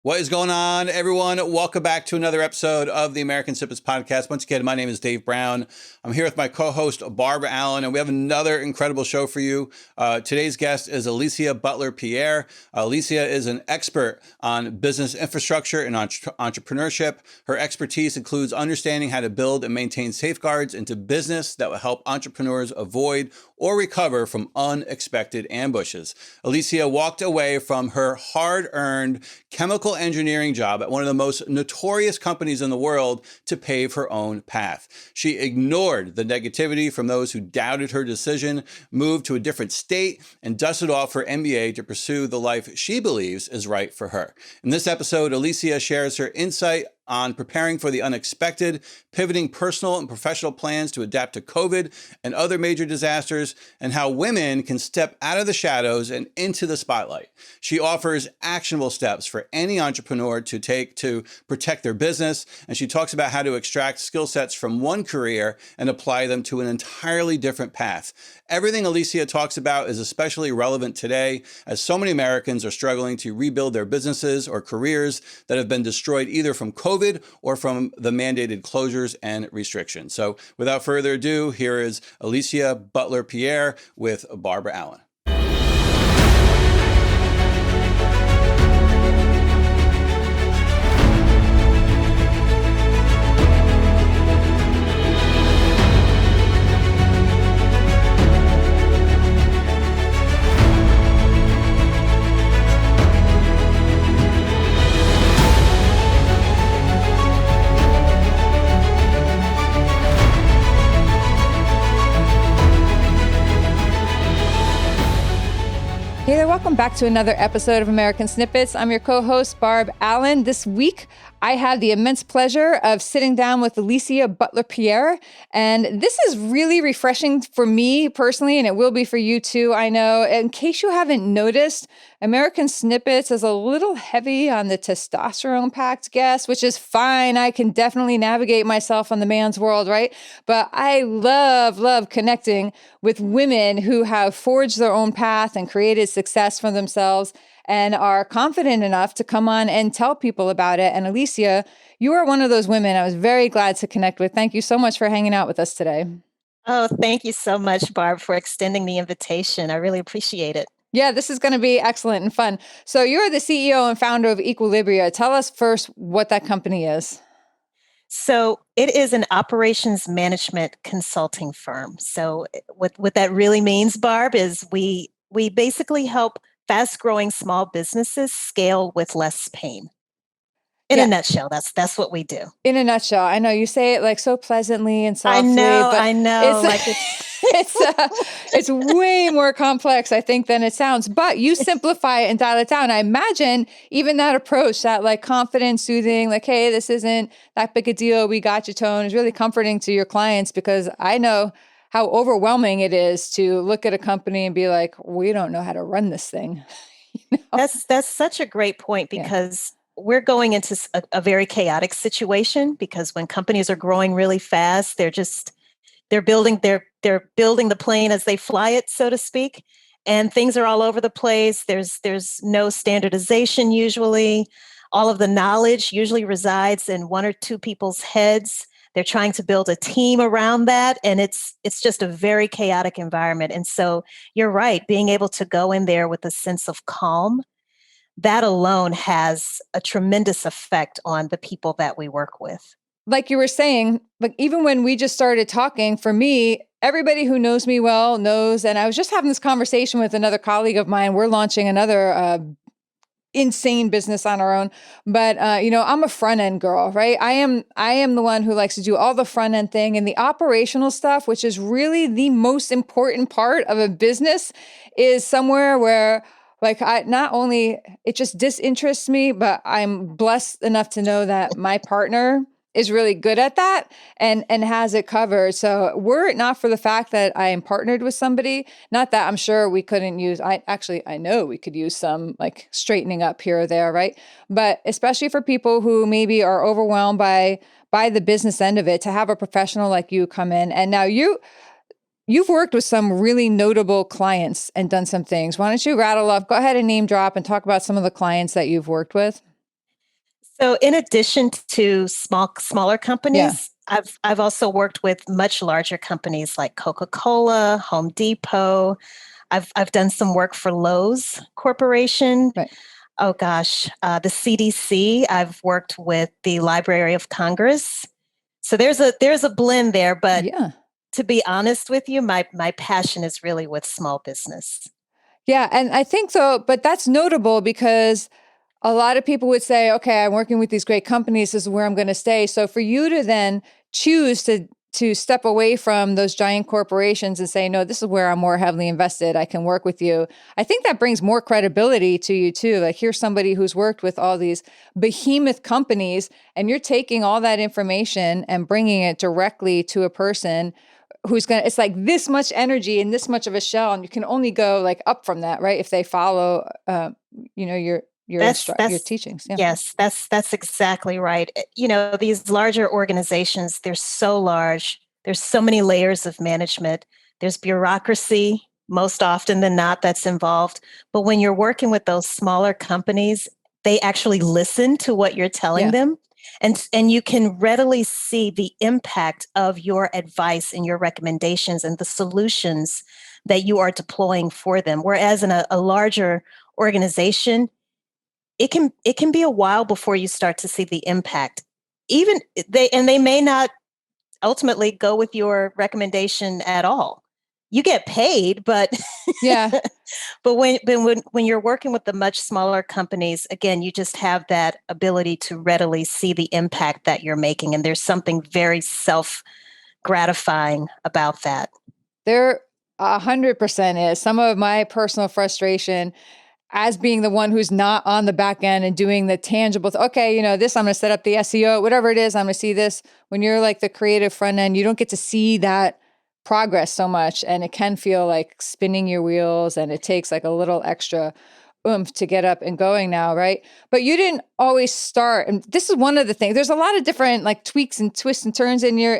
What is going on, everyone? Welcome back to another episode of the American Snippets podcast. Once again, my name is Dave Brown. I'm here with my co-host, Barbara Allen, and we have another incredible show for you. Today's guest is Alicia Butler Pierre. Alicia is an expert on business infrastructure and entrepreneurship. Her expertise includes understanding how to build and maintain safeguards into business that will help entrepreneurs avoid or recover from unexpected ambushes. Alicia walked away from her hard-earned chemical engineering job at one of the most notorious companies in the world to pave her own path. She ignored the negativity from those who doubted her decision, moved to a different state, and dusted off her MBA to pursue the life she believes is right for her. In this episode, Alicia shares her insight on preparing for the unexpected, pivoting personal and professional plans to adapt to COVID and other major disasters, and how women can step out of the shadows and into the spotlight. She offers actionable steps for any entrepreneur to take to protect their business, and she talks about how to extract skill sets from one career and apply them to an entirely different path. Everything Alicia talks about is especially relevant today, as so many Americans are struggling to rebuild their businesses or careers that have been destroyed either from COVID or from the mandated closures and restrictions. So without further ado, here is Alicia Butler Pierre with Barbara Allen. Hey there, welcome back to another episode of American Snippets. I'm your co-host, Barb Allen. This week, I had the immense pleasure of sitting down with Alicia Butler Pierre, and this is really refreshing for me personally, and it will be for you too, I know. In case you haven't noticed, American Snippets is a little heavy on the testosterone-packed guest, which is fine. I can definitely navigate myself on the man's world, right? But I love connecting with women who have forged their own path and created success for themselves and are confident enough to come on and tell people about it. And Alicia, you are one of those women I was very glad to connect with. Thank you so much for hanging out with us today. Oh, thank you so much, Barb, for extending the invitation. I really appreciate it. Yeah, this is going to be excellent and fun. So you're the CEO and founder of Equilibria. Tell us first what that company is. So it is an operations management consulting firm. So what that really means, Barb, is we basically help fast-growing small businesses scale with less pain. In a nutshell, that's what we do. In a nutshell, I know you say it like so pleasantly and softly. I know. It's way more complex, I think, than it sounds. But you simplify it and dial it down. I imagine even that approach, that like confident, soothing, like, hey, this isn't that big a deal, we got you tone, is really comforting to your clients, because I know how overwhelming it is to look at a company and be like, we don't know how to run this thing. You know? That's such a great point, because we're going into a very chaotic situation, because when companies are growing really fast, they're building the plane as they fly it, so to speak, and things are all over the place. There's no standardization usually. All of the knowledge usually resides in one or two people's heads. They're trying to build a team around that, and it's just a very chaotic environment. And so you're right, being able to go in there with a sense of calm, that alone has a tremendous effect on the people that we work with. Like you were saying, like even when we just started talking, for me, everybody who knows me well knows, and I was just having this conversation with another colleague of mine. We're launching another insane business on our own. But, I'm a front end girl, right? I am the one who likes to do all the front end thing, and the operational stuff, which is really the most important part of a business, is somewhere where not only it just disinterests me, but I'm blessed enough to know that my partner is really good at that and has it covered. So were it not for the fact that I am partnered with somebody, not that I'm sure we couldn't use, I know we could use some like straightening up here or there, right? But especially for people who maybe are overwhelmed by the business end of it, to have a professional like you come in. And now you've worked with some really notable clients and done some things. Why don't you rattle off, go ahead and name drop and talk about some of the clients that you've worked with? So in addition to smaller Yeah. companies, I've also worked with much larger companies like Coca-Cola, Home Depot. I've done some work for Lowe's Corporation. Right. Oh gosh, the CDC. I've worked with the Library of Congress. So there's a blend there, but Yeah. to be honest with you, my passion is really with small business. Yeah. And I think so, but that's notable because a lot of people would say, okay, I'm working with these great companies. This is where I'm going to stay. So for you to then choose to step away from those giant corporations and say, no, this is where I'm more heavily invested. I can work with you. I think that brings more credibility to you too. Like here's somebody who's worked with all these behemoth companies and you're taking all that information and bringing it directly to a person who's going to, it's like this much energy and this much of a shell. And you can only go like up from that, right? If they follow, your That's teachings. Yeah. yes, that's exactly right. These larger organizations, they're so large. There's so many layers of management. There's bureaucracy most often than not that's involved. But when you're working with those smaller companies, they actually listen to what you're telling Yeah. them. And you can readily see the impact of your advice and your recommendations and the solutions that you are deploying for them. Whereas in a larger organization, it can be a while before you start to see the impact. Even they may not ultimately go with your recommendation at all. You get paid, but Yeah. but when you're working with the much smaller companies, again, you just have that ability to readily see the impact that you're making, and there's something very self gratifying about that. There 100% is. Some of my personal frustration as being the one who's not on the back end and doing the tangible, okay, this, I'm going to set up the SEO, whatever it is, I'm going to see this. When you're like the creative front end, you don't get to see that progress so much. And it can feel like spinning your wheels and it takes like a little extra oomph to get up and going now, right? But you didn't always start. And this is one of the things, there's a lot of different like tweaks and twists and turns in your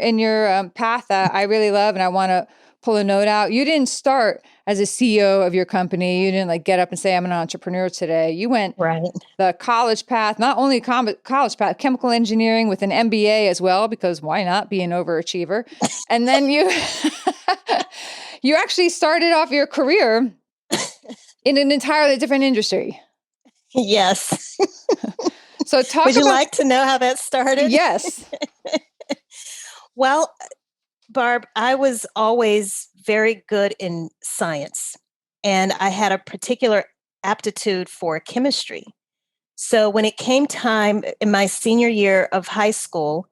path that I really love. And I want to pull a note out. You didn't start as a CEO of your company. You didn't like get up and say, I'm an entrepreneur today. You went Right. the college path, not only college path, chemical engineering with an MBA as well, because why not be an overachiever? And then you actually started off your career in an entirely different industry. Yes. So talk Would you about, like to know how that started? yes. Well, Barb, I was always very good in science, and I had a particular aptitude for chemistry. So when it came time in my senior year of high school,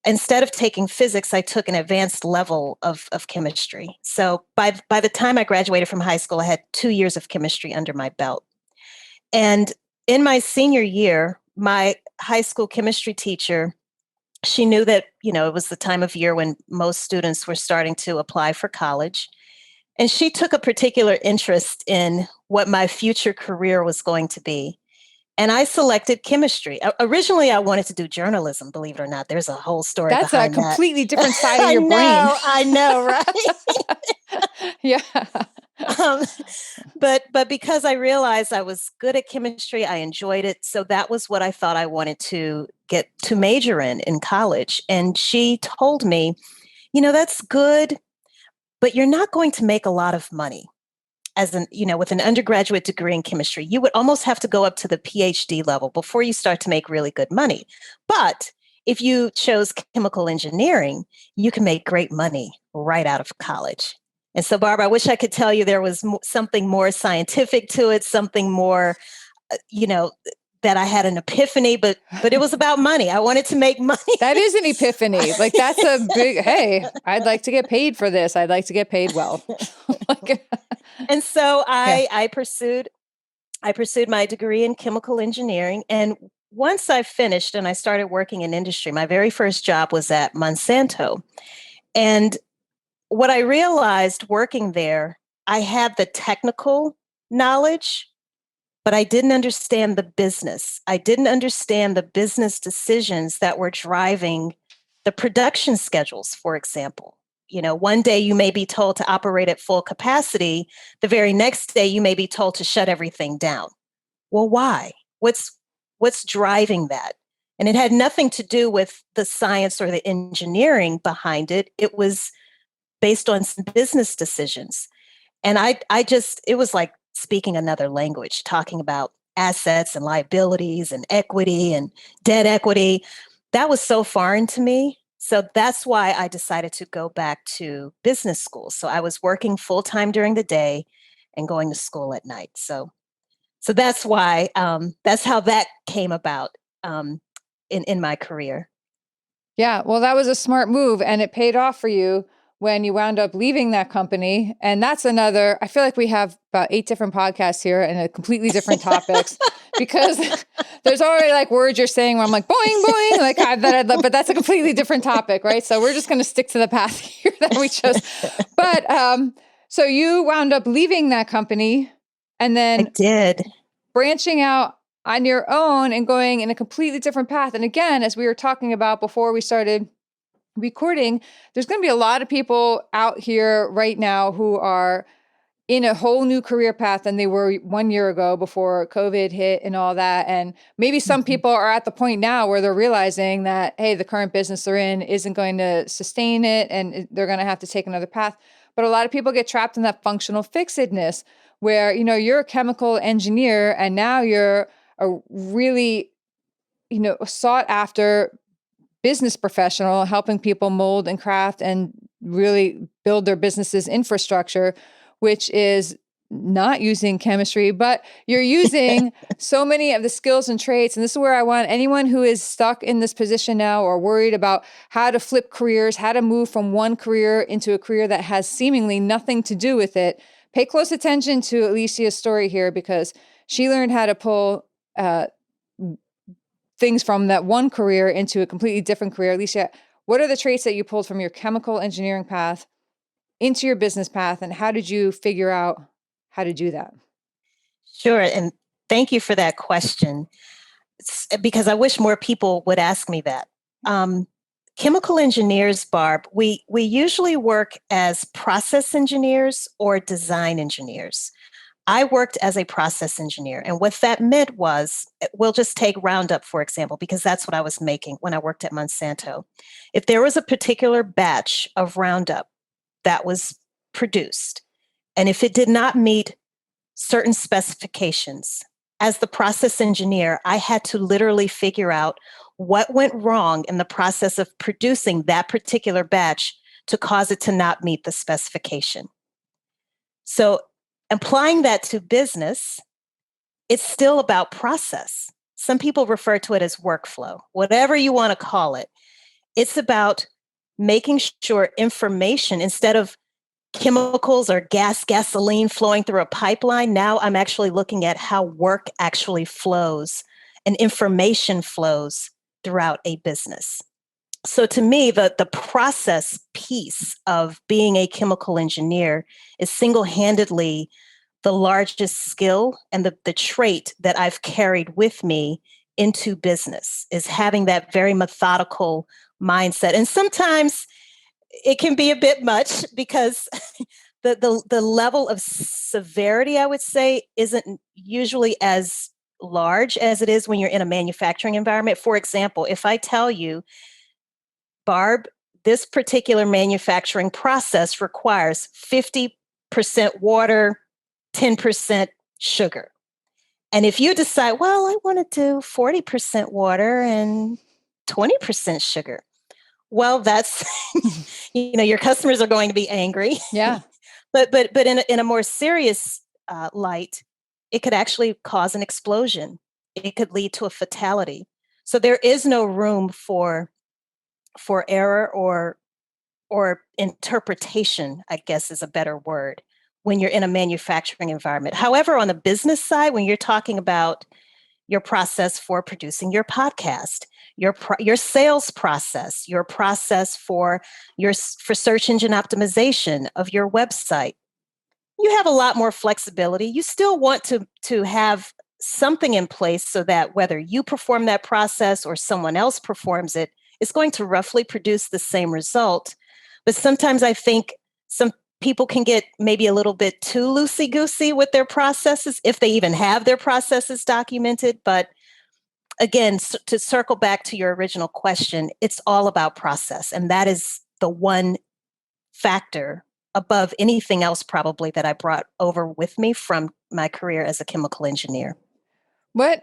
instead of taking physics, I took an advanced level of chemistry. So by the time I graduated from high school, I had 2 years of chemistry under my belt. And in my senior year, my high school chemistry teacher, she knew that, it was the time of year when most students were starting to apply for college. And she took a particular interest in what my future career was going to be. And I selected chemistry. Originally, I wanted to do journalism, believe it or not. There's a whole story That's a behind that. completely different side of I your brain. know, I know, right? Yeah. Um, but because I realized I was good at chemistry, I enjoyed it. So that was what I thought I wanted to get to major in college. And she told me, that's good, but you're not going to make a lot of money with an undergraduate degree in chemistry. You would almost have to go up to the PhD level before you start to make really good money. But if you chose chemical engineering, you can make great money right out of college. And so, Barbara, I wish I could tell you there was something more scientific to it, something more, that I had an epiphany, but it was about money. I wanted to make money. That is an epiphany. Like that's a big, hey, I'd like to get paid for this. I'd like to get paid well. And so Yeah. I pursued my degree in chemical engineering. And once I finished and I started working in industry, my very first job was at Monsanto. And what I realized working there, I had the technical knowledge, but I didn't understand the business. I didn't understand the business decisions that were driving the production schedules, for example. One day you may be told to operate at full capacity. The very next day you may be told to shut everything down. Well, why? What's driving that? And it had nothing to do with the science or the engineering behind it. It was based on some business decisions. And it was like speaking another language, talking about assets and liabilities and equity and debt equity. That was so foreign to me. So that's why I decided to go back to business school. So I was working full time during the day and going to school at night. So that's why, that's how that came about in my career. Yeah, well, that was a smart move, and it paid off for you when you wound up leaving that company. And that's another, I feel like we have about 8 different podcasts here and completely different topics because there's already like words you're saying where I'm like, boing, boing, like but that's a completely different topic, right? So we're just going to stick to the path here that we chose. But so you wound up leaving that company and then I did. branching out on your own and going in a completely different path. And again, as we were talking about before we started recording, there's going to be a lot of people out here right now who are in a whole new career path than they were 1 year ago before COVID hit and all that. And maybe some people are at the point now where they're realizing that, hey, the current business they're in isn't going to sustain it and they're going to have to take another path. But a lot of people get trapped in that functional fixedness where, you're a chemical engineer and now you're a really, sought after business professional helping people mold and craft and really build their business's infrastructure, which is not using chemistry, but you're using so many of the skills and traits. And this is where I want anyone who is stuck in this position now or worried about how to flip careers, how to move from one career into a career that has seemingly nothing to do with it. Pay close attention to Alicia's story here because she learned how to pull things from that one career into a completely different career. Alicia, what are the traits that you pulled from your chemical engineering path into your business path, and how did you figure out how to do that? Sure. And thank you for that question, because I wish more people would ask me that. Chemical engineers, Barb, we usually work as process engineers or design engineers. I worked as a process engineer. And what that meant was, we'll just take Roundup, for example, because that's what I was making when I worked at Monsanto. If there was a particular batch of Roundup that was produced, and if it did not meet certain specifications, as the process engineer, I had to literally figure out what went wrong in the process of producing that particular batch to cause it to not meet the specification. So applying that to business, it's still about process. Some people refer to it as workflow, whatever you want to call it. It's about making sure information, instead of chemicals or gasoline flowing through a pipeline, now I'm actually looking at how work actually flows and information flows throughout a business. So to me, the process piece of being a chemical engineer is single-handedly the largest skill and the trait that I've carried with me into business, is having that very methodical mindset. And sometimes it can be a bit much because the level of severity, I would say, isn't usually as large as it is when you're in a manufacturing environment. For example, if I tell you, Barb, this particular manufacturing process requires 50% water, 10% sugar. And if you decide, well, I want to do 40% water and 20% sugar, well, that's, your customers are going to be angry. Yeah. but in a more serious light, it could actually cause an explosion. It could lead to a fatality. So there is no room for error or interpretation, I guess is a better word, when you're in a manufacturing environment. However, on the business side, when you're talking about your process for producing your podcast, your sales process, your process for search engine optimization of your website, you have a lot more flexibility. You still want to have something in place so that whether you perform that process or someone else performs it, it's going to roughly produce the same result. But sometimes I think some people can get maybe a little bit too loosey-goosey with their processes, if they even have their processes documented. But again, to circle back to your original question, it's all about process. And that is the one factor above anything else probably that I brought over with me from my career as a chemical engineer. What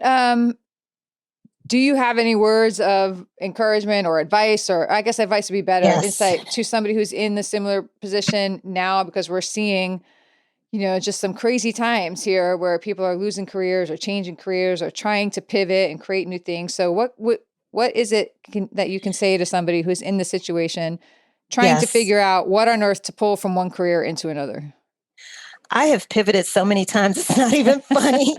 do you have any words of encouragement or advice, or I guess advice would be better, Yes. insight to somebody who's in the similar position now, because we're seeing, just some crazy times here where people are losing careers or changing careers or trying to pivot and create new things. So what is it that you can say to somebody who's in the situation trying to figure out what on earth to pull from one career into another? I have pivoted so many times, it's not even funny.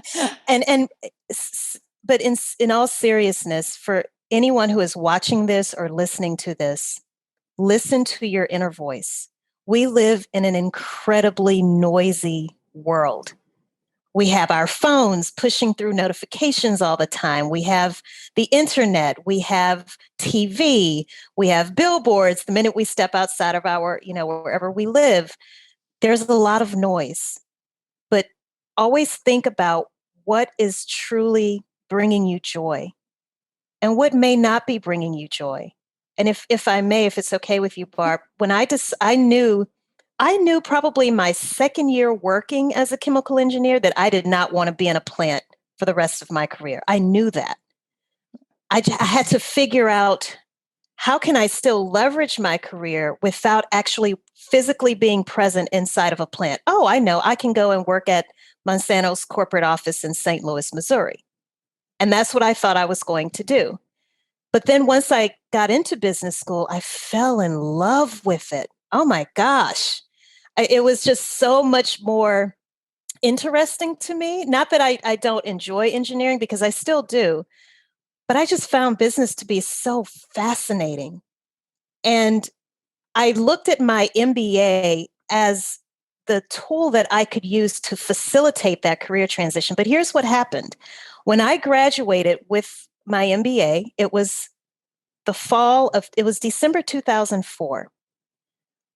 But in all seriousness, for anyone who is watching this or listening to this, listen to your inner voice. We live in an incredibly noisy world. We have our phones pushing through notifications all the time. We have the internet. We have TV. We have billboards. The minute we step outside of our, wherever we live, there's a lot of noise. But always think about what is truly bringing you joy and what may not be bringing you joy. And if I may, if it's okay with you, Barb, when I knew probably my second year working as a chemical engineer that I did not want to be in a plant for the rest of my career. I knew that. I had to figure out, how can I still leverage my career without actually physically being present inside of a plant? Oh, I know. I can go and work at Monsanto's corporate office in St. Louis, Missouri. And that's what I thought I was going to do. But then once I got into business school, I fell in love with it. Oh my gosh. It was just so much more interesting to me. Not that I don't enjoy engineering, because I still do, but I just found business to be so fascinating. And I looked at my MBA as the tool that I could use to facilitate that career transition. But here's what happened. When I graduated with my MBA, it was December 2004.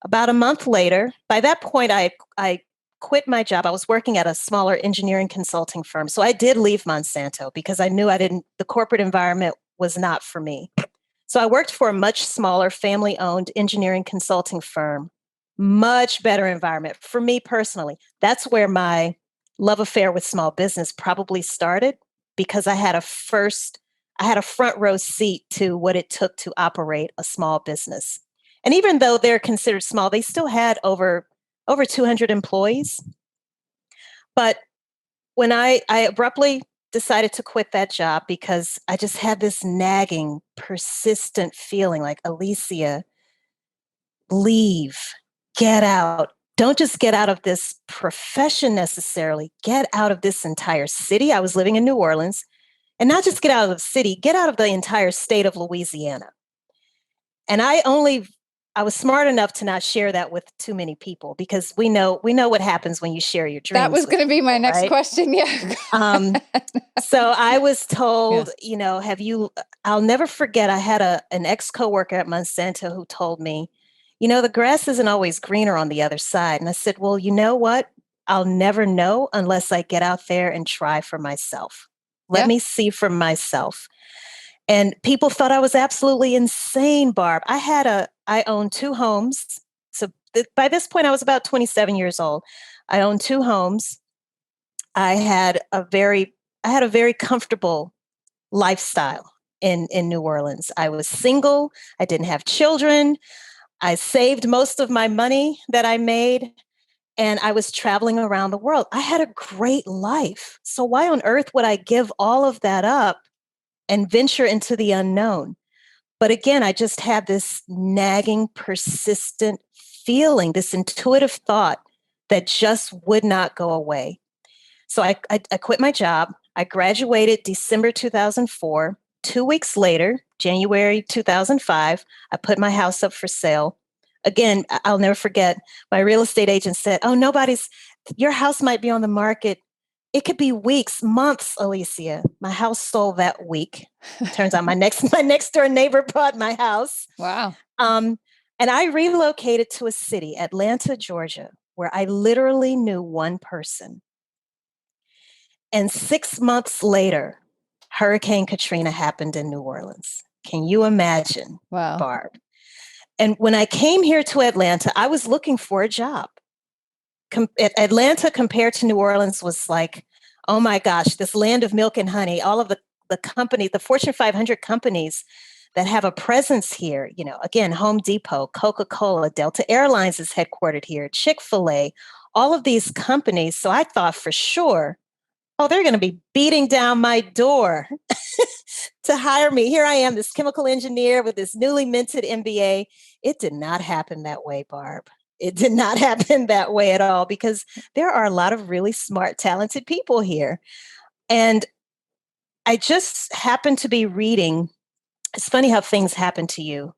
About a month later, by that point, I quit my job. I was working at a smaller engineering consulting firm. So I did leave Monsanto because I knew the corporate environment was not for me. So I worked for a much smaller family-owned engineering consulting firm, much better environment for me personally. That's where my love affair with small business probably started, because I had a front row seat to what it took to operate a small business. And even though they're considered small, they still had over 200 employees. But when I abruptly decided to quit that job, because I just had this nagging, persistent feeling like, Alicia, leave, get out. Don't just get out of this profession necessarily, get out of this entire city. I was living in New Orleans, and not just get out of the city, get out of the entire state of Louisiana. And I was smart enough to not share that with too many people, because we know what happens when you share your dreams. That was going to be my next question. Yeah. So I was told, I'll never forget, I had an ex-coworker at Monsanto who told me, the grass isn't always greener on the other side. And I said, well, you know what? I'll never know unless I get out there and try for myself. Let me see for myself. And people thought I was absolutely insane, Barb. I owned 2 homes. So by this point, I was about 27 years old. I owned 2 homes. I had a very comfortable lifestyle in New Orleans. I was single. I didn't have children. I saved most of my money that I made, and I was traveling around the world. I had a great life. So why on earth would I give all of that up and venture into the unknown? But again, I just had this nagging, persistent feeling, this intuitive thought that just would not go away. So I quit my job. I graduated December 2004. 2 weeks later, January 2005, I put my house up for sale. Again, I'll never forget, my real estate agent said, oh, your house might be on the market. It could be weeks, months, Alicia. My house sold that week. Turns out my next door neighbor bought my house. Wow. And I relocated to a city, Atlanta, Georgia, where I literally knew one person. And 6 months later, Hurricane Katrina happened in New Orleans. Can you imagine, Wow. Barb? And when I came here to Atlanta, I was looking for a job. Atlanta compared to New Orleans was like, oh my gosh, this land of milk and honey. All of the companies, the Fortune 500 companies that have a presence here, again, Home Depot, Coca-Cola, Delta Airlines is headquartered here, Chick-fil-A, all of these companies. So I thought for sure, oh, they're going to be beating down my door to hire me. Here I am, this chemical engineer with this newly minted MBA. It did not happen that way, Barb. It did not happen that way at all, because there are a lot of really smart, talented people here. And I just happened to be reading. It's funny how things happen to you.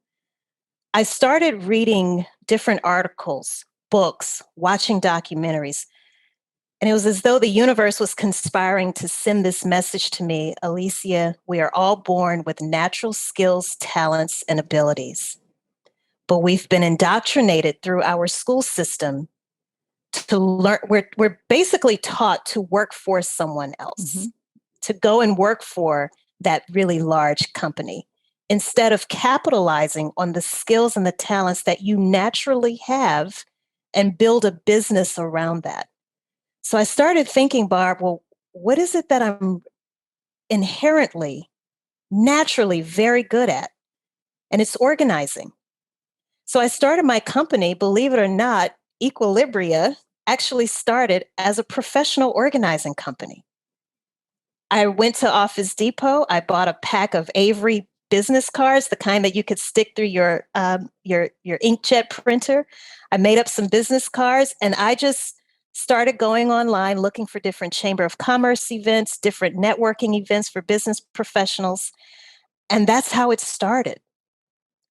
I started reading different articles, books, watching documentaries. And it was as though the universe was conspiring to send this message to me: Alicia, we are all born with natural skills, talents, and abilities. But we've been indoctrinated through our school system to learn. We're basically taught to work for someone else, to go and work for that really large company, instead of capitalizing on the skills and the talents that you naturally have and build a business around that. So I started thinking, Barb, well, what is it that I'm inherently, naturally very good at? And it's organizing. So I started my company. Believe it or not, Equilibria actually started as a professional organizing company. I went to Office Depot. I bought a pack of Avery business cards, the kind that you could stick through your inkjet printer. I made up some business cards, and I just started going online looking for different Chamber of Commerce events, different networking events for business professionals. And that's how it started.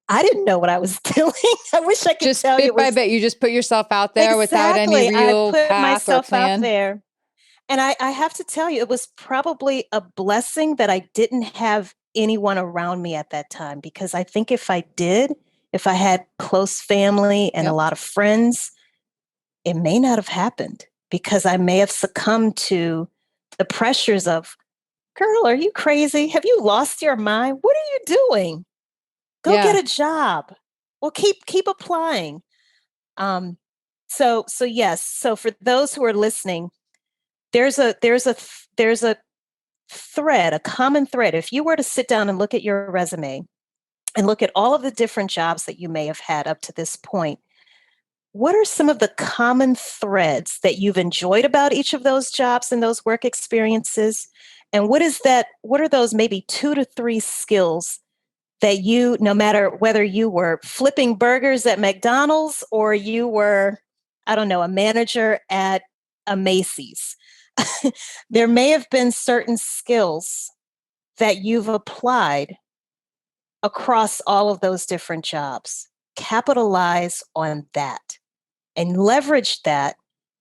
I didn't know what I was doing. I wish I could just tell you. Bit by bit, you just put yourself out there without any real I put path or myself plan. out there. And I have to tell you, it was probably a blessing that I didn't have anyone around me at that time, because I think if I had close family and a lot of friends, it may not have happened, because I may have succumbed to the pressures of, girl, are you crazy? Have you lost your mind? What are you doing? Go get a job. Well, keep applying. So yes. So for those who are listening, there's a thread, a common thread. If you were to sit down and look at your resume and look at all of the different jobs that you may have had up to this point, what are some of the common threads that you've enjoyed about each of those jobs and those work experiences? And what are those maybe 2 to 3 skills that you, no matter whether you were flipping burgers at McDonald's or you were, I don't know, a manager at a Macy's, there may have been certain skills that you've applied across all of those different jobs. Capitalize on that and leverage that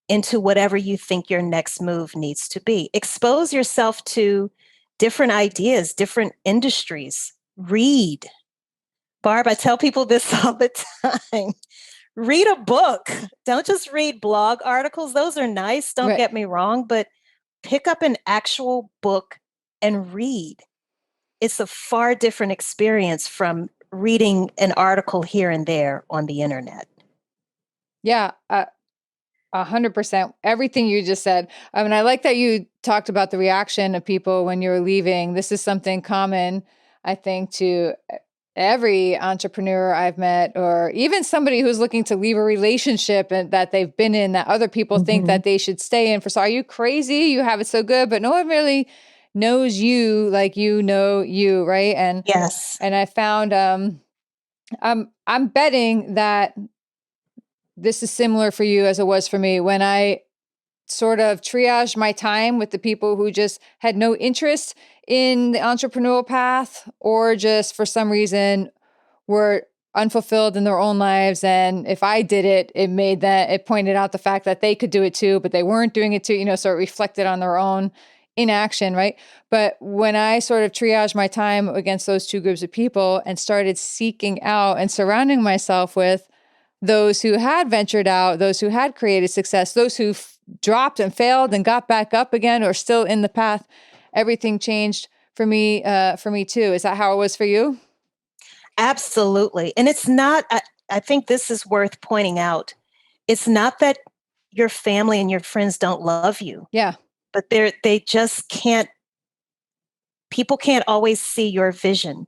into whatever you think your next move needs to be. Expose yourself to different ideas, different industries. Read. Barb, I tell people this all the time. Read a book. Don't just read blog articles. Those are nice, don't get me wrong, but pick up an actual book and read. It's a far different experience from reading an article here and there on the internet. Yeah, 100%. Everything you just said. I mean, I like that you talked about the reaction of people when you were leaving. This is something common, I think, to every entrepreneur I've met, or even somebody who's looking to leave a relationship and that they've been in, that other people think that they should stay in for. So are you crazy? You have it so good, but no one really knows you like you know you, right? And yes. And I found I'm betting that this is similar for you as it was for me when I sort of triaged my time with the people who just had no interest in the entrepreneurial path, or just for some reason were unfulfilled in their own lives. And if I did it, it pointed out the fact that they could do it too, but they weren't doing it too, so it reflected on their own inaction, right? But when I sort of triaged my time against those two groups of people and started seeking out and surrounding myself with those who had ventured out, those who had created success, those who dropped and failed and got back up again, or still in the path, everything changed for me too. Is that how it was for you? Absolutely. And it's not, I think this is worth pointing out. It's not that your family and your friends don't love you, Yeah. but they just can't, people can't always see your vision.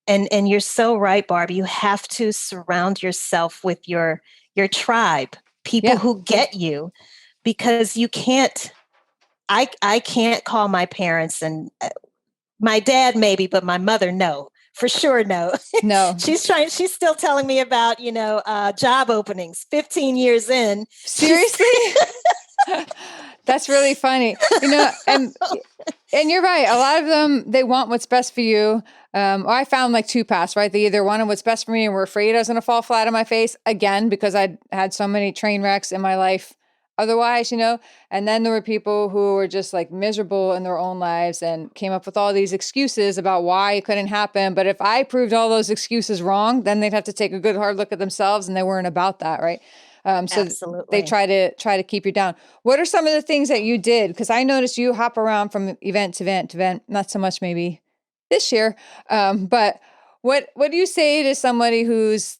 And you're so right, Barb. You have to surround yourself with your tribe, people Yeah. who get you, because you can't, I can't call my parents and my dad maybe, but my mother, no. For sure, no. No. She's still telling me about, job openings 15 years in. Seriously? That's really funny. And you're right. A lot of them, they want what's best for you. I found like two paths, right? They either wanted what's best for me and were afraid I was going to fall flat on my face again, because I'd had so many train wrecks in my life otherwise, and then there were people who were just like miserable in their own lives and came up with all these excuses about why it couldn't happen. But if I proved all those excuses wrong, then they'd have to take a good hard look at themselves, and they weren't about that, right? So Absolutely. they try to keep you down. What are some of the things that you did? Because I noticed you hop around from event to event to event, not so much maybe this year. But what do you say to somebody who's,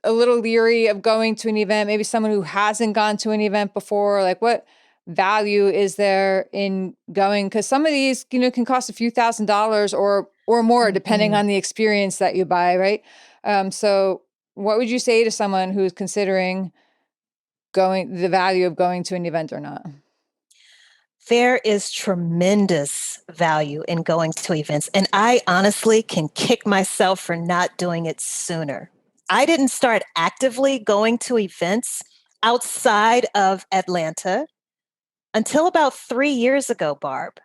a little leery of going to an event, maybe someone who hasn't gone to an event before? Like, what value is there in going? Because some of these, can cost a few $1,000s or more, depending on the experience that you buy, right? So what would you say to someone who's considering the value of going to an event or not? There is tremendous value in going to events. And I honestly can kick myself for not doing it sooner. I didn't start actively going to events outside of Atlanta until about 3 years ago, Barb.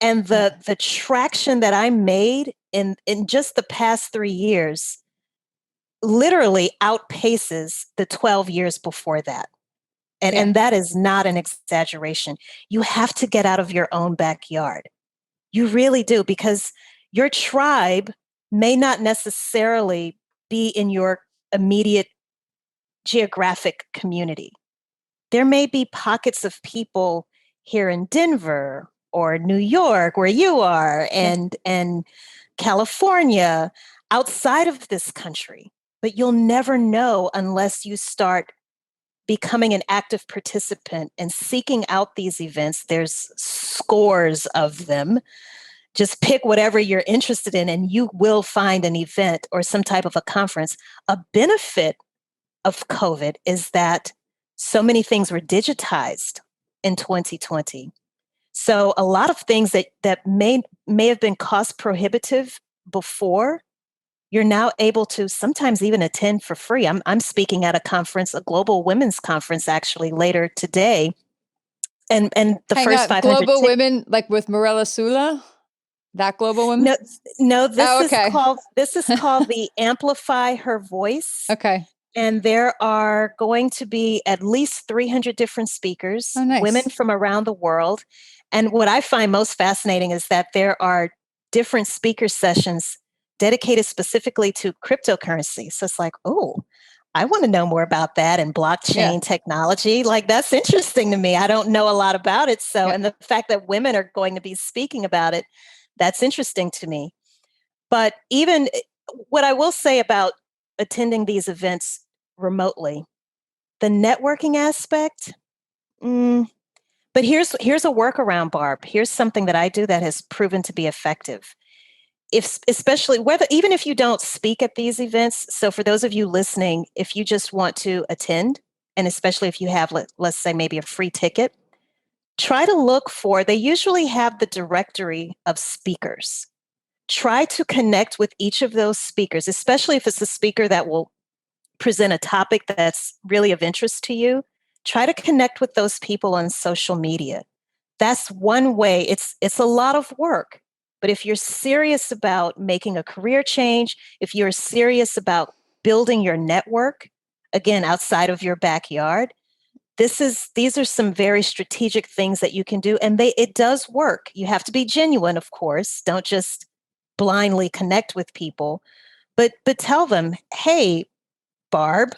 And the traction that I made in just the past 3 years literally outpaces the 12 years before that. And that is not an exaggeration. You have to get out of your own backyard. You really do, because your tribe may not necessarily be in your immediate geographic community. There may be pockets of people here in Denver or New York, where you are, and California, outside of this country. But you'll never know unless you start becoming an active participant and seeking out these events. There's scores of them. Just pick whatever you're interested in, and you will find an event or some type of a conference. A benefit of COVID is that so many things were digitized in 2020. So a lot of things that may have been cost prohibitive before, you're now able to sometimes even attend for free. I'm speaking at a conference, a global women's conference, actually later today, and the Hang first on, 500 global women, like with Morella Sula, that global women. No, Oh, okay. This is called the Amplify Her Voice. Okay. And there are going to be at least 300 different speakers, Oh, nice. women from around the world. And what I find most fascinating is that there are different speaker sessions dedicated specifically to cryptocurrency. So it's like, oh, I want to know more about that and blockchain technology. Like, that's interesting to me. I don't know a lot about it. So, and the fact that women are going to be speaking about it, that's interesting to me. But even what I will say about attending these events remotely, the networking aspect. But here's a workaround, Barb. Here's something that I do that has proven to be effective. Especially even if you don't speak at these events. So for those of you listening, if you just want to attend, and especially if you have, let's say maybe a free ticket, try to look for. They usually have the directory of speakers. Try to connect with each of those speakers, especially if it's a speaker that will present a topic that's really of interest to you. Try to connect with those people on social media. That's one way. It's a lot of work, but if you're serious about making a career change, if you're serious about building your network, again, outside of your backyard, these are some very strategic things that you can do, and it does work. You have to be genuine, of course. Don't just blindly connect with people, but tell them, hey, Barb,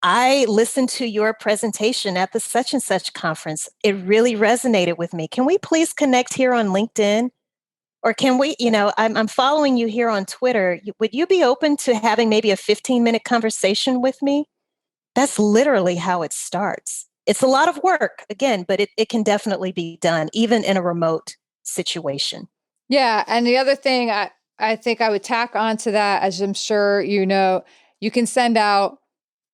I listened to your presentation at the such and such conference. It really resonated with me. Can we please connect here on LinkedIn? Or can we, I'm following you here on Twitter. Would you be open to having maybe a 15-minute conversation with me? That's literally how it starts. It's a lot of work, again, but it can definitely be done, even in a remote situation. Yeah. And the other thing I think I would tack onto that, as I'm sure you know, you can send out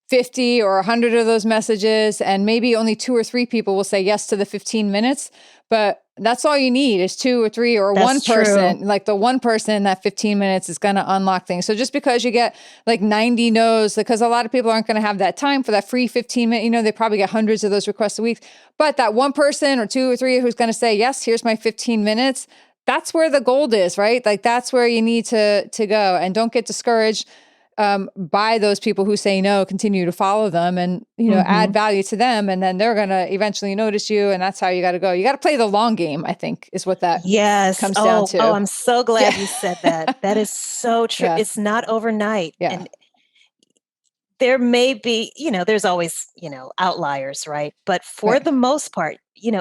50 or 100 of those messages, and maybe only 2 or 3 people will say yes to the 15 minutes. But that's all you need is 2 or 3 or That's one person. true. Like the one person in that 15 minutes is going to unlock things. So just because you get like 90 no's, because a lot of people aren't going to have that time for that free 15-minute, they probably get hundreds of those requests a week. But that one person or 2 or 3 who's going to say, yes, here's my 15 minutes. That's where the gold is, right? Like that's where you need to go. And don't get discouraged by those people who say no. Continue to follow them and, add value to them. And then they're going to eventually notice you. And that's how you got to go. You got to play the long game, I think, is what that comes down to. Oh, I'm so glad you said that. That is so true. Yeah. It's not overnight. Yeah. And there may be, there's always, outliers, right? But for the most part,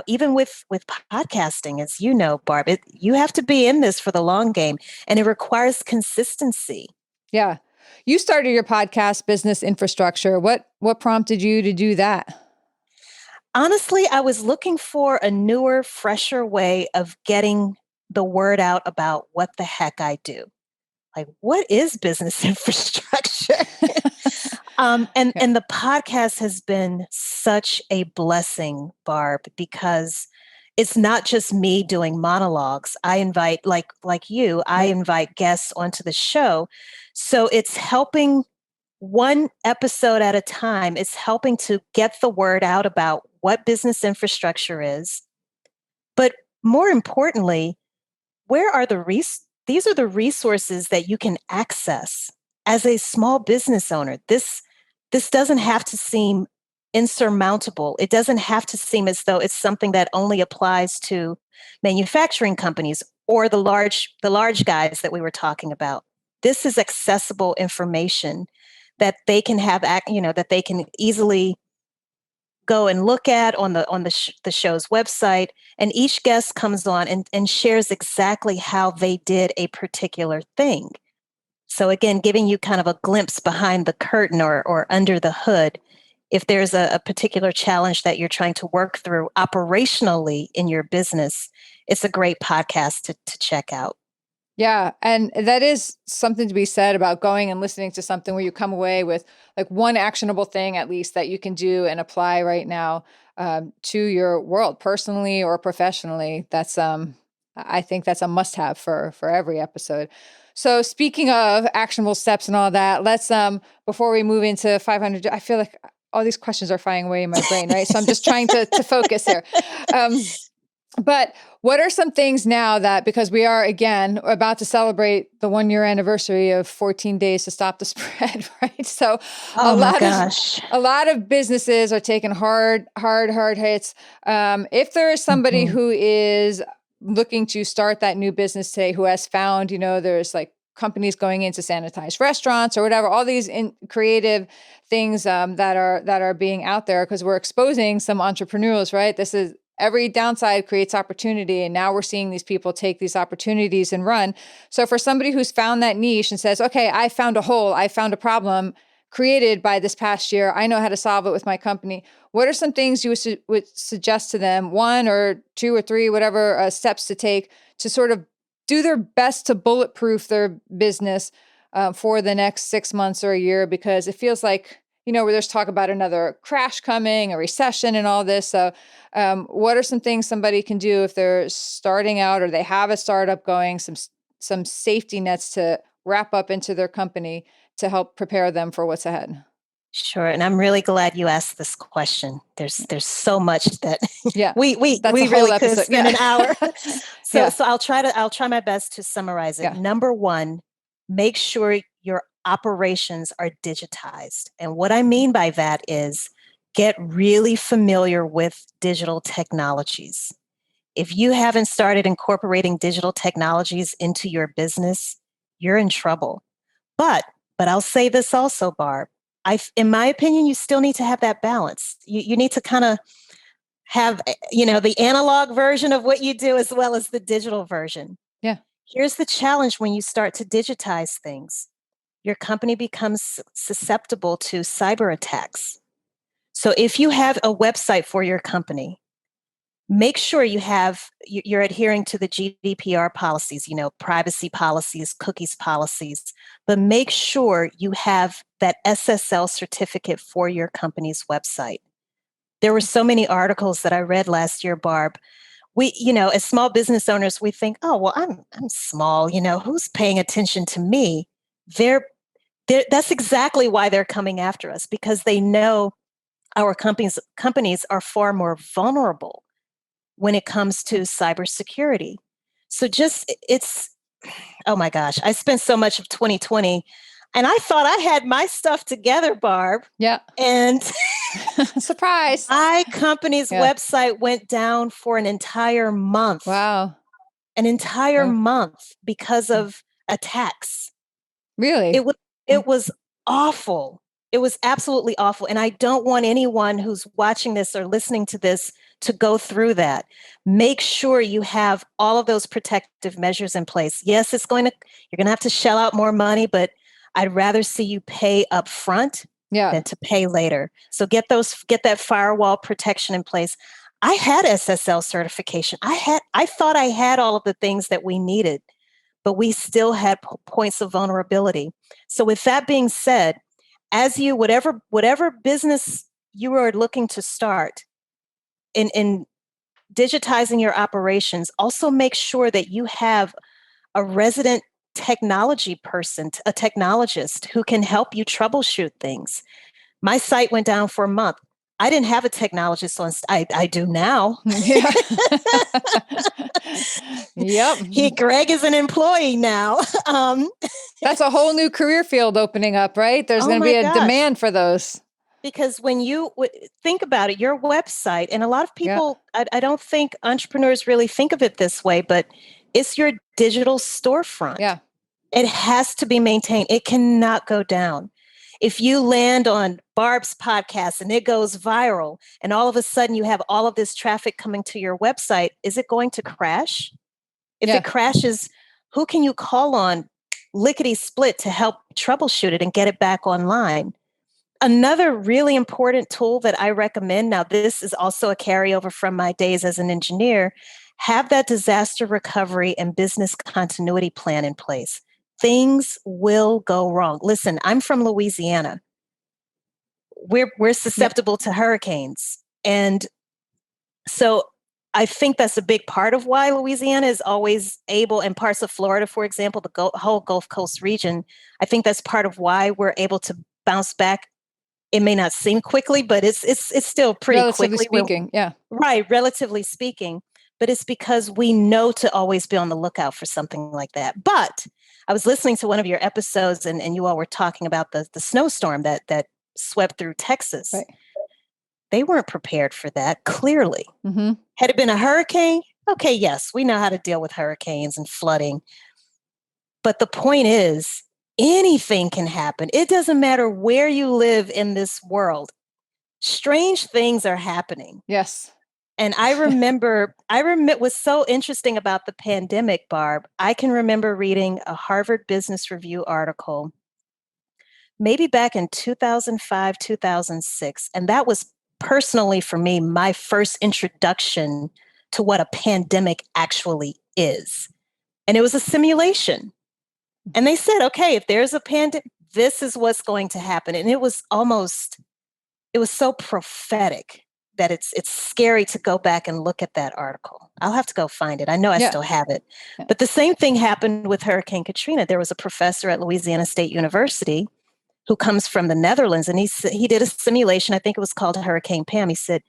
even with podcasting, as you know, Barb, you have to be in this for the long game, and it requires consistency. Yeah. You started your podcast, Business Infrastructure. What prompted you to do that? Honestly, I was looking for a newer, fresher way of getting the word out about what the heck I do. Like, what is business infrastructure? And the podcast has been such a blessing, Barb, because it's not just me doing monologues. I invite, like you, I invite guests onto the show. So it's helping one episode at a time. It's helping to get the word out about what business infrastructure is. But more importantly, where are these are the resources that you can access as a small business owner. This doesn't have to seem insurmountable. It doesn't have to seem as though it's something that only applies to manufacturing companies or the large guys that we were talking about. This is accessible information that they can have, that they can easily go and look at on the show's website. And each guest comes on and shares exactly how they did a particular thing. So again, giving you kind of a glimpse behind the curtain or under the hood. If there's a particular challenge that you're trying to work through operationally in your business, it's a great podcast to check out. Yeah. And that is something to be said about going and listening to something where you come away with like one actionable thing at least that you can do and apply right now to your world, personally or professionally. That's I think that's a must-have for every episode. So speaking of actionable steps and all that, let's before we move into 500, I feel like all these questions are flying away in my brain, right? So I'm just trying to focus here. But what are some things now that, because we are, again, about to celebrate the 1-year anniversary of 14 days to stop the spread, right? So a lot of businesses are taking hard hits. If there is somebody who is looking to start that new business today, who has found, there's like companies going into sanitized restaurants or whatever, all these creative things that are being out there, because we're exposing some entrepreneurs, right? This is every downside creates opportunity. And now we're seeing these people take these opportunities and run. So for somebody who's found that niche and says, okay, I found a hole, I found a problem created by this past year, I know how to solve it with my company. What are some things you would suggest to them, 1 or 2 or 3, whatever steps to take to sort of do their best to bulletproof their business for the next 6 months or a year? Because it feels like, where there's talk about another crash coming, a recession and all this. So what are some things somebody can do if they're starting out or they have a startup going, some safety nets to wrap up into their company to help prepare them for what's ahead? Sure. And I'm really glad you asked this question. There's so much that we that's really could spend an hour. So I'll try my best to summarize it. Number 1, make sure your operations are digitized. And what I mean by that is get really familiar with digital technologies. If you haven't started incorporating digital technologies into your business, you're in trouble. But I'll say this also, Barb. in my opinion, you still need to have that balance. You need to kind of have, the analog version of what you do as well as the digital version. Yeah. Here's the challenge when you start to digitize things. Your company becomes susceptible to cyber attacks. So if you have a website for your company, make sure you're adhering to the GDPR policies, privacy policies, cookies policies, but make sure you have that SSL certificate for your company's website. There were so many articles that I read last year, Barb. We, as small business owners, we think, oh, well, I'm small, who's paying attention to me? That's exactly why they're coming after us, because they know our companies are far more vulnerable when it comes to cybersecurity. So oh my gosh, I spent so much of 2020 and I thought I had my stuff together, Barb. Yeah. And surprise. My company's website went down for an entire month. Wow. An entire month because of attacks. Really? It was awful. It was absolutely awful. And I don't want anyone who's watching this or listening to this to go through that. Make sure you have all of those protective measures in place. Yes, you're going to have to shell out more money, but I'd rather see you pay up front than to pay later. So get that firewall protection in place. I had SSL certification. I thought I had all of the things that we needed, but we still had points of vulnerability. So with that being said, as you, whatever business you are looking to start in digitizing your operations, also make sure that you have a resident technology person, a technologist who can help you troubleshoot things. My site went down for a month. I didn't have a technologist on. I do now. Yeah. Yep. Greg is an employee now. That's a whole new career field opening up, right? There's going to be a demand for those. Because when you think about it, your website, and a lot of people, I don't think entrepreneurs really think of it this way, but it's your digital storefront. Yeah. It has to be maintained. It cannot go down. If you land on Barb's podcast and it goes viral and all of a sudden you have all of this traffic coming to your website, is it going to crash? If it crashes, who can you call on lickety split to help troubleshoot it and get it back online? Another really important tool that I recommend, now this is also a carryover from my days as an engineer, have that disaster recovery and business continuity plan in place. Things will go wrong. Listen, I'm from Louisiana. We're susceptible to hurricanes. And so I think that's a big part of why Louisiana is always able, and parts of Florida, for example, the whole Gulf Coast region, I think that's part of why we're able to bounce back. It may not seem quickly, but it's still pretty relatively quickly. Speaking, yeah. Right, relatively speaking. But it's because we know to always be on the lookout for something like that. But I was listening to one of your episodes and you all were talking about the snowstorm that swept through Texas. Right. They weren't prepared for that, clearly. Mm-hmm. Had it been a hurricane, okay, yes, we know how to deal with hurricanes and flooding. But the point is, anything can happen. It doesn't matter where you live in this world. Strange things are happening. Yes. And I remember what's so interesting about the pandemic, Barb, I can remember reading a Harvard Business Review article, maybe back in 2005, 2006. And that was personally for me, my first introduction to what a pandemic actually is. And it was a simulation. And they said, okay, if there's a pandemic, this is what's going to happen. And it was so prophetic that it's scary to go back and look at that article. I'll have to go find it. I know I still have it. Yeah. But the same thing happened with Hurricane Katrina. There was a professor at Louisiana State University who comes from the Netherlands, and he did a simulation. I think it was called Hurricane Pam. He said,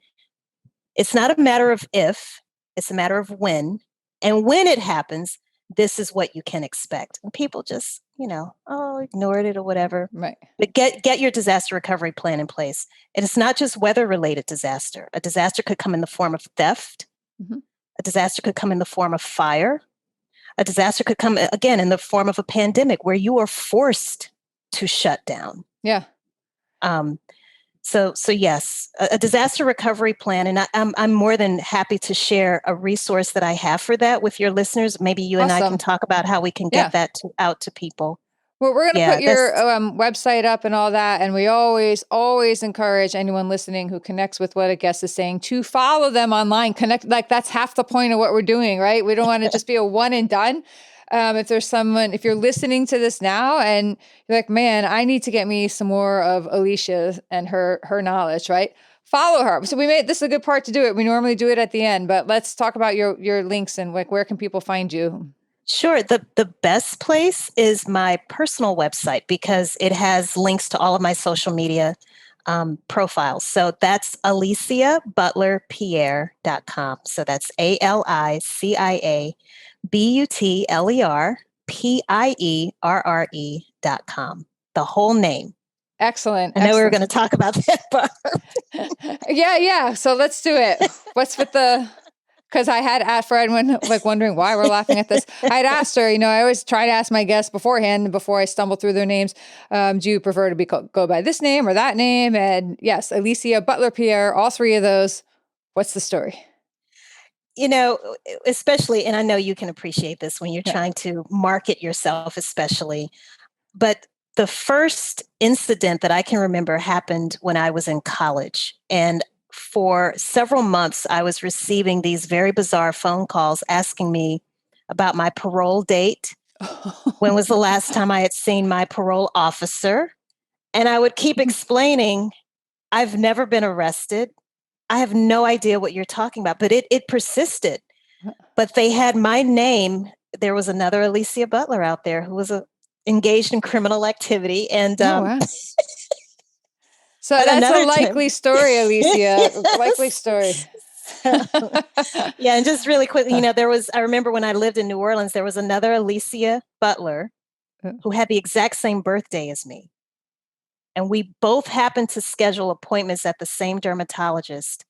it's not a matter of if, it's a matter of when. And when it happens, this is what you can expect. And people just, ignored it or whatever. Right. But get your disaster recovery plan in place. And it's not just weather-related disaster. A disaster could come in the form of theft. Mm-hmm. A disaster could come in the form of fire. A disaster could come, again, in the form of a pandemic where you are forced to shut down. Yeah. Um, so yes, a disaster recovery plan, and I'm more than happy to share a resource that I have for that with your listeners. Maybe you and I can Awesome. talk about how we can Yeah. get that out to people. Well, we're going to Yeah, put your website up and all that. And we always encourage anyone listening who connects with what a guest is saying to follow them online. Connect, like that's half the point of what we're doing, right? We don't want to just be a one and done. If you're listening to this now and you're like, man, I need to get me some more of Alicia and her knowledge, right? Follow her. So this is a good part to do it. We normally do it at the end, but let's talk about your links and like, where can people find you? Sure. The best place is my personal website because it has links to all of my social media profiles. So that's AliciaButlerPierre.com. So that's AliciaButlerPierre.com. The whole name. Excellent. I know we were going to talk about that, Barb. Yeah. So let's do it. What's with because I had asked for anyone like wondering why we're laughing at this. I had asked her, I always try to ask my guests beforehand before I stumble through their names. Do you prefer to go by this name or that name? And yes, Alicia Butler Pierre, all three of those. What's the story? Especially, and I know you can appreciate this when you're trying to market yourself, especially, but the first incident that I can remember happened when I was in college. And for several months, I was receiving these very bizarre phone calls asking me about my parole date. When was the last time I had seen my parole officer? And I would keep explaining, I've never been arrested. I have no idea what you're talking about, but it persisted. But they had my name. There was another Alicia Butler out there who was engaged in criminal activity. And wow. So that's a likely story, Alicia. Yes. Likely story. Yeah, and just really quickly, I remember when I lived in New Orleans, there was another Alicia Butler who had the exact same birthday as me. And we both happened to schedule appointments at the same dermatologist.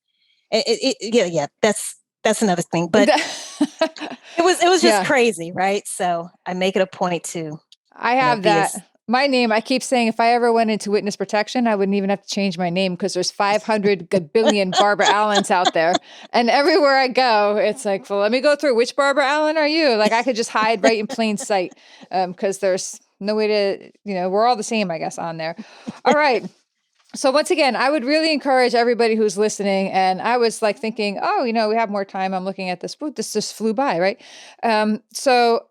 That's another thing. But it was just crazy, right? So I make it a point to. I have that. My name, I keep saying if I ever went into witness protection, I wouldn't even have to change my name because there's 500 billion Barbara Allens out there. And everywhere I go, it's like, well, let me go through. Which Barbara Allen are you? Like I could just hide right in plain sight because there's no way to, we're all the same, I guess, on there. All right. So once again, I would really encourage everybody who's listening. And I was like thinking, oh, we have more time. I'm looking at this. This just flew by, right? So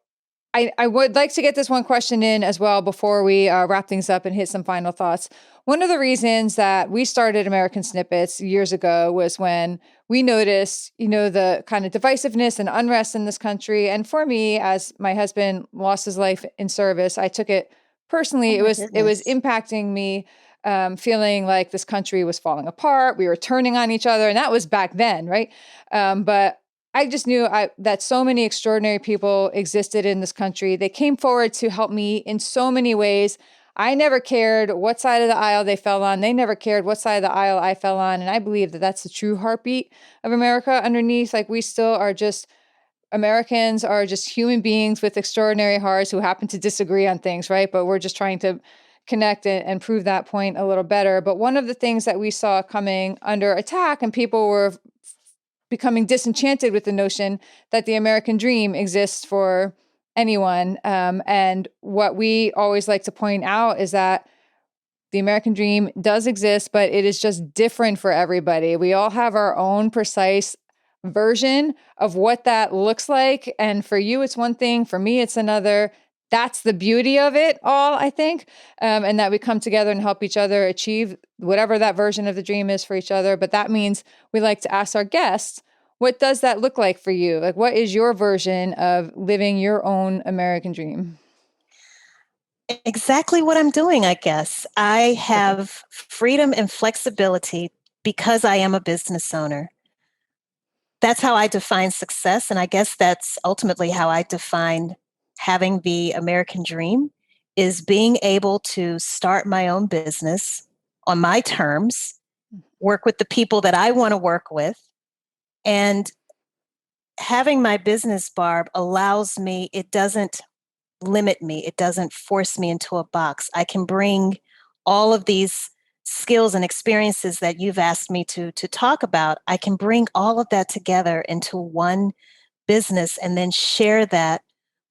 I would like to get this one question in as well before we wrap things up and hit some final thoughts. One of the reasons that we started American Snippets years ago was when we noticed, the kind of divisiveness and unrest in this country. And for me, as my husband lost his life in service, I took it personally. It was impacting me, feeling like this country was falling apart. We were turning on each other, and that was back then, right? But I just knew that so many extraordinary people existed in this country. They came forward to help me in so many ways. I never cared what side of the aisle they fell on. They never cared what side of the aisle I fell on. And I believe that that's the true heartbeat of America underneath. Like we still are just, Americans are just human beings with extraordinary hearts who happen to disagree on things, right? But we're just trying to connect and prove that point a little better. But one of the things that we saw coming under attack, and people were becoming disenchanted with the notion that the American dream exists for anyone. And what we always like to point out is that the American dream does exist, but it is just different for everybody. We all have our own precise version of what that looks like. And for you, it's one thing. For me, it's another. That's the beauty of it all, I think, and that we come together and help each other achieve whatever that version of the dream is for each other. But that means we like to ask our guests, what does that look like for you? Like, what is your version of living your own American dream? Exactly what I'm doing, I guess. I have freedom and flexibility because I am a business owner. That's how I define success. And I guess that's ultimately how I define having the American dream, is being able to start my own business on my terms, work with the people that I want to work with. And having my business, Barb, allows me, it doesn't limit me. It doesn't force me into a box. I can bring all of these skills and experiences that you've asked me to talk about, I can bring all of that together into one business and then share that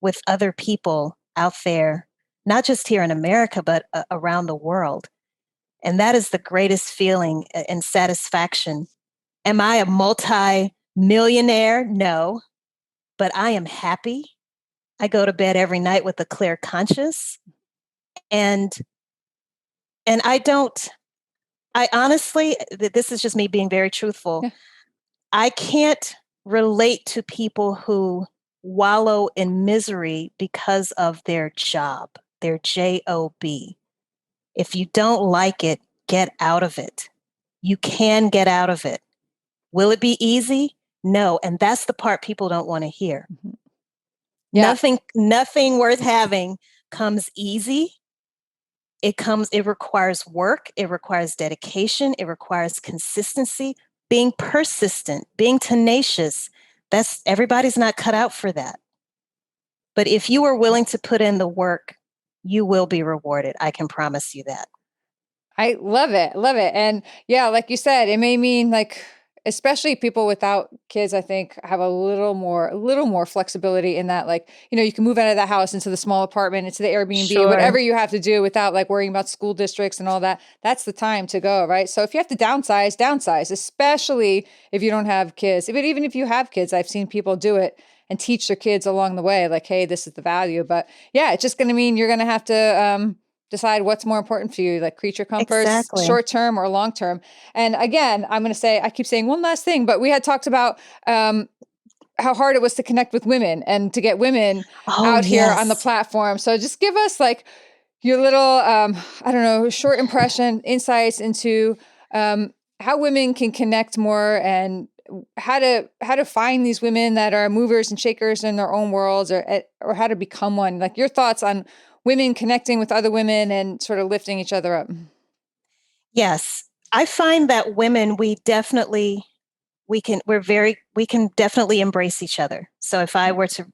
with other people out there, not just here in America, but around the world. And that is the greatest feeling and satisfaction. Am I a multi-millionaire? No, but I am happy. I go to bed every night with a clear conscience. And I honestly, this is just me being very truthful. Yeah. I can't relate to people who wallow in misery because of their job, their job. If you don't like it, get out of it. You can get out of it. Will it be easy? No. And that's the part people don't want to hear. Mm-hmm. Yeah. Nothing worth having comes easy. It requires work, it requires dedication, it requires consistency, being persistent, being tenacious. Everybody's not cut out for that. But if you are willing to put in the work, you will be rewarded. I can promise you that. I love it. Love it. And yeah, like you said, it may mean like, especially people without kids, I think have a little more flexibility in that, like, you can move out of the house into the small apartment, into the Airbnb, Sure. whatever you have to do without like worrying about school districts and all that. That's the time to go, right? So if you have to downsize, especially if you don't have kids, but even if you have kids, I've seen people do it and teach their kids along the way, like, hey, this is the value. But yeah, it's just going to mean you're going to have to, decide what's more important for you, like creature comforts, Exactly. short term or long term. And again, I'm going to say, I keep saying one last thing, but we had talked about how hard it was to connect with women and to get women out here on the platform. So just give us like your little, I don't know, short impression, insights into how women can connect more and how to find these women that are movers and shakers in their own worlds, or how to become one. Like your thoughts on women connecting with other women and sort of lifting each other up. Yes. I find that women, we can definitely embrace each other. So if I were to,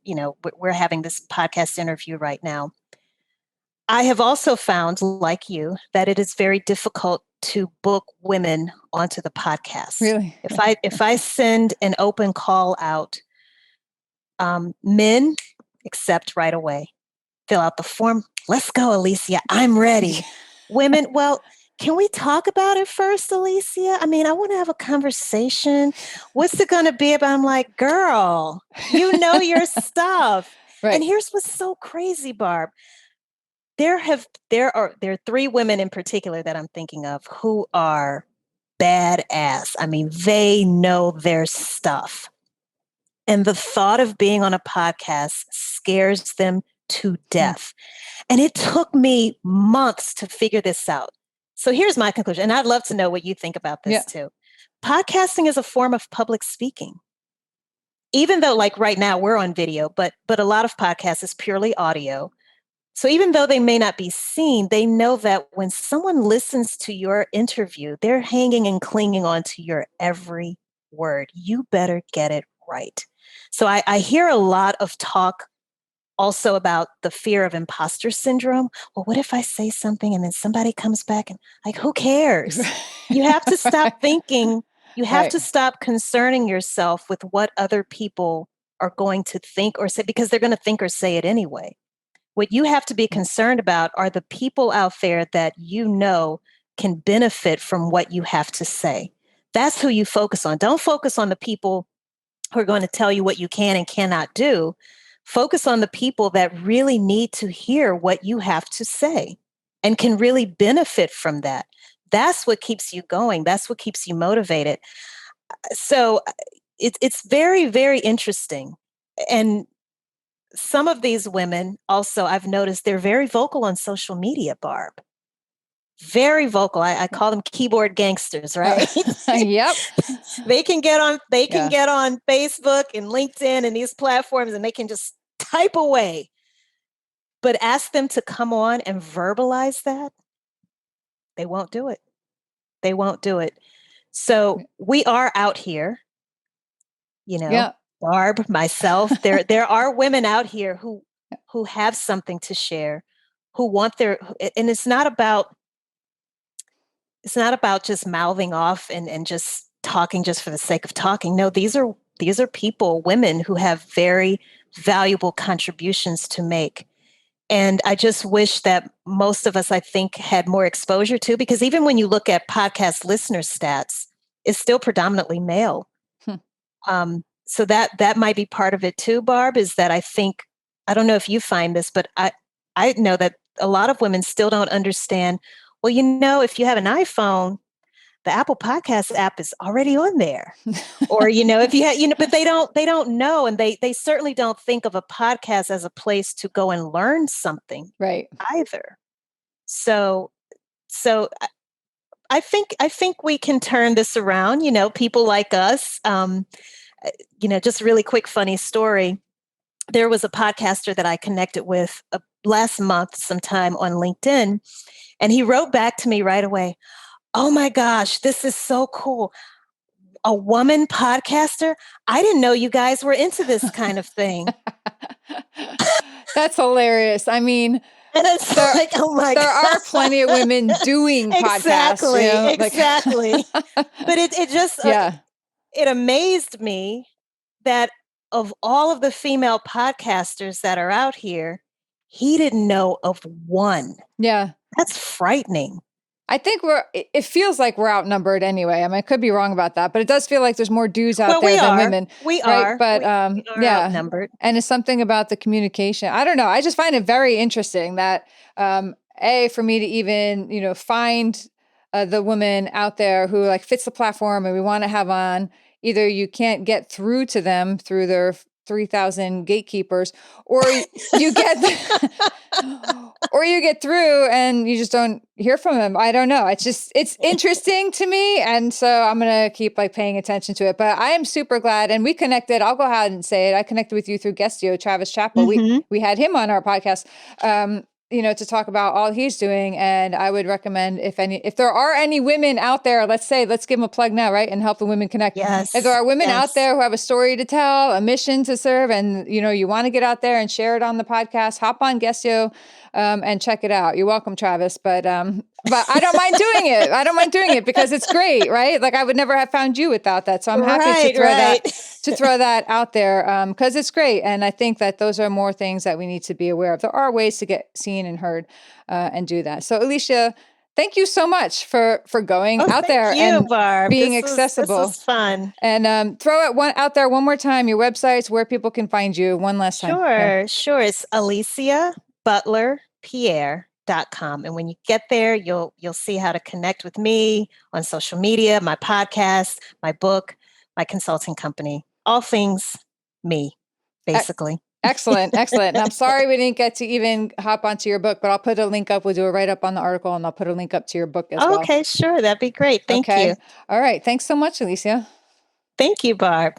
we're having this podcast interview right now. I have also found, like you, that it is very difficult to book women onto the podcast. Really? If I send an open call out, men accept right away. Fill out the form. Let's go, Alicia. I'm ready. Women, well, can we talk about it first, Alicia? I mean, I want to have a conversation. What's it going to be about? I'm like, girl, you know your stuff. Right. And here's what's so crazy, Barb. There are 3 women in particular that I'm thinking of who are badass. I mean, they know their stuff. And the thought of being on a podcast scares them to death. And it took me months to figure this out. So here's my conclusion. And I'd love to know what you think about this too. Podcasting is a form of public speaking. Even though like right now we're on video, but a lot of podcasts is purely audio. So even though they may not be seen, they know that when someone listens to your interview, they're hanging and clinging on to your every word. You better get it right. So I hear a lot of talk also about the fear of imposter syndrome. Well, what if I say something and then somebody comes back and like, who cares? You have to stop thinking. You have to stop concerning yourself with what other people are going to think or say, because they're going to think or say it anyway. What you have to be concerned about are the people out there that you know can benefit from what you have to say. That's who you focus on. Don't focus on the people who are going to tell you what you can and cannot do. Focus on the people that really need to hear what you have to say and can really benefit from that. That's what keeps you going. That's what keeps you motivated. So it's very, very interesting. And some of these women also, I've noticed they're very vocal on social media, Barb. Very vocal. I call them keyboard gangsters, right? Yep. They can get on Facebook and LinkedIn and these platforms and they can just type away. But ask them to come on and verbalize that, they won't do it. They won't do it. So we are out here, Barb, myself, there are women out here who have something to share, who want and it's not about it's not about just mouthing off and just talking just for the sake of talking. No, these are people, women who have very valuable contributions to make. And I just wish that most of us, I think, had more exposure to, because even when you look at podcast listener stats, it's still predominantly male. So that might be part of it too, Barb, is that I think, I don't know if you find this, but I know that a lot of women still don't understand, well, if you have an iPhone, the Apple Podcast app is already on there. Or, if you have, but they don't know. And they certainly don't think of a podcast as a place to go and learn something Right. either. So I think we can turn this around, people like us, just really quick, funny story. There was a podcaster that I connected with last month sometime on LinkedIn, and he wrote back to me right away, "Oh my gosh, this is so cool. A woman podcaster? I didn't know you guys were into this kind of thing." That's hilarious. I mean, and it's like, oh my there God. are plenty of women doing podcasts. Exactly. But it just, it amazed me that of all of the female podcasters that are out here, he didn't know of one. Yeah. That's frightening. I think it feels like we're outnumbered anyway. I mean, I could be wrong about that, but it does feel like there's more dudes out there than women. We right? are. But we are outnumbered. And it's something about the communication. I don't know. I just find it very interesting that, for me to even, find the woman out there who like fits the platform and we want to have on, either you can't get through to them through their 3,000 gatekeepers, or you get or you get through and you just don't hear from them. I don't know. It's interesting to me. And so I'm going to keep like paying attention to it, but I am super glad. And we connected. I'll go ahead and say it. I connected with you through Guestio, Travis Chappell. We had him on our podcast, to talk about all he's doing. And I would recommend if there are any women out there, let's give them a plug now, right? And help the women connect. Yes. If there are women out there who have a story to tell, a mission to serve, and, you want to get out there and share it on the podcast, hop on Guestio, and check it out. You're welcome, Travis. But I don't mind doing it. I don't mind doing it because it's great, right? Like I would never have found you without that. So I'm happy to throw that out there because it's great. And I think that those are more things that we need to be aware of. There are ways to get seen and heard and do that. So Alicia, thank you so much for going out there and Barb. being accessible. This was fun. And throw it out there one more time, your websites, where people can find you one last time. Sure. It's Alicia Butler Pierre.com. And when you get there, you'll see how to connect with me on social media, my podcast, my book, my consulting company, all things me, basically. Excellent. And I'm sorry we didn't get to even hop onto your book, but I'll put a link up. We'll do a write-up on the article and I'll put a link up to your book as well. Okay, sure. That'd be great. Thank you. All right. Thanks so much, Alicia. Thank you, Barb.